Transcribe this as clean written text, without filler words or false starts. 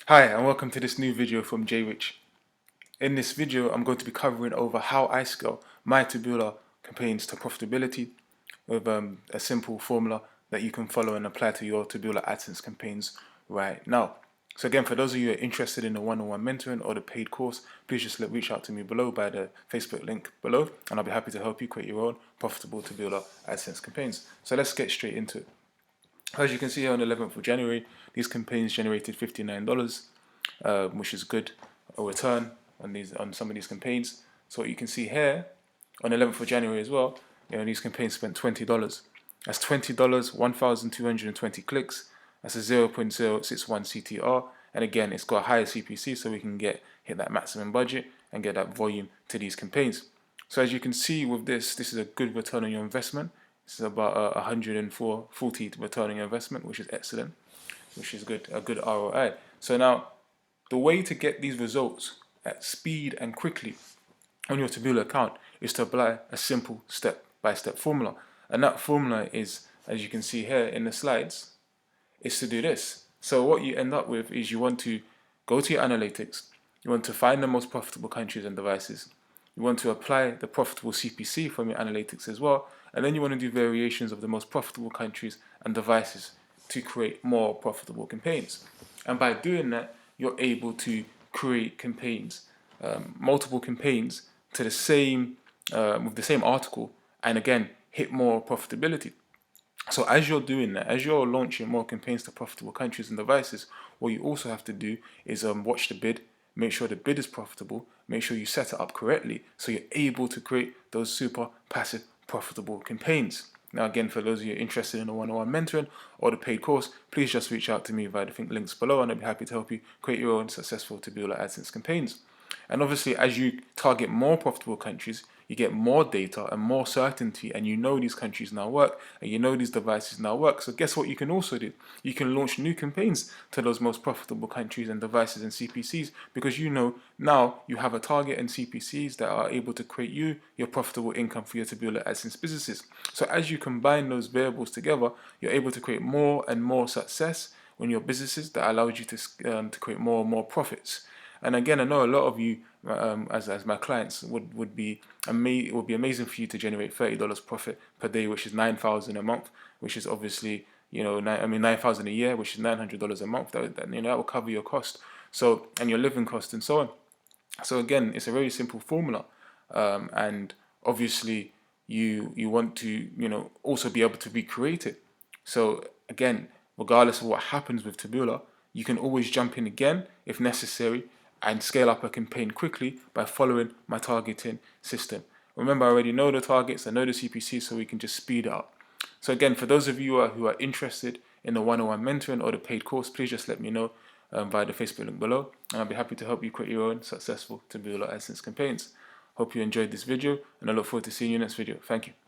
Hi and welcome to this new video from Jrich. In this video I'm going to be covering over how I scale my Taboola campaigns to profitability with a simple formula that you can follow and apply to your Taboola Adsense campaigns right now. So again, for those of you who are interested in the one-on-one mentoring or the paid course, please just reach out to me below by the Facebook link below and I'll be happy to help you create your own profitable Taboola Adsense campaigns. So let's get straight into it. As you can see here on the 11th of January, these campaigns generated $59, which is good, a return on some of these campaigns. So what you can see here on the 11th of January as well, these campaigns spent $20. That's $20, 1,220 clicks. That's a 0.061 CTR, and again, it's got a higher CPC, so we can hit that maximum budget and get that volume to these campaigns. So as you can see with this is a good return on your investment. This is about 140 return on your investment, which is excellent, which is good, a good ROI. So now, the way to get these results at speed and quickly on your Taboola account is to apply a simple step-by-step formula. And that formula is, as you can see here in the slides, is to do this. So what you end up with is you want to go to your analytics, you want to find the most profitable countries and devices, you want to apply the profitable CPC from your analytics as well, and then you want to do variations of the most profitable countries and devices to create more profitable campaigns. And by doing that, you're able to create campaigns, multiple campaigns to the same with the same article, and again hit more profitability. So as you're doing that, as you're launching more campaigns to profitable countries and devices, what you also have to do is watch the bid, make sure the bid is profitable, make sure you set it up correctly so you're able to create those super passive profitable campaigns. Now again, for those of you interested in the one-on-one mentoring or the paid course, please just reach out to me via the links below and I'll be happy to help you create your own successful Taboola AdSense campaigns. And obviously, as you target more profitable countries, you get more data and more certainty, and you know these countries now work, and you know these devices now work. So guess what you can also do? You can launch new campaigns to those most profitable countries and devices and CPCs, because you know now you have a target and CPCs that are able to create your profitable income for your Taboola AdSense businesses. So as you combine those variables together, you're able to create more and more success in your businesses that allows you to create more and more profits. And again, I know a lot of you, as my clients, would be it would be amazing for you to generate $30 profit per day, which is $9,000 a month, which is obviously $9,000 a year, which is $900 a month. That will cover your cost, so and your living cost and so on. So again, it's a very simple formula, and obviously you want to also be able to be creative. So again, regardless of what happens with Taboola, you can always jump in again if necessary and scale up a campaign quickly by following my targeting system. Remember, I already know the targets, I know the CPC, so we can just speed it up. So again, for those of you who are interested in the one-on-one mentoring or the paid course, please just let me know via the Facebook link below, and I'll be happy to help you create your own successful Taboola AdSense campaigns. Hope you enjoyed this video, and I look forward to seeing you in the next video. Thank you.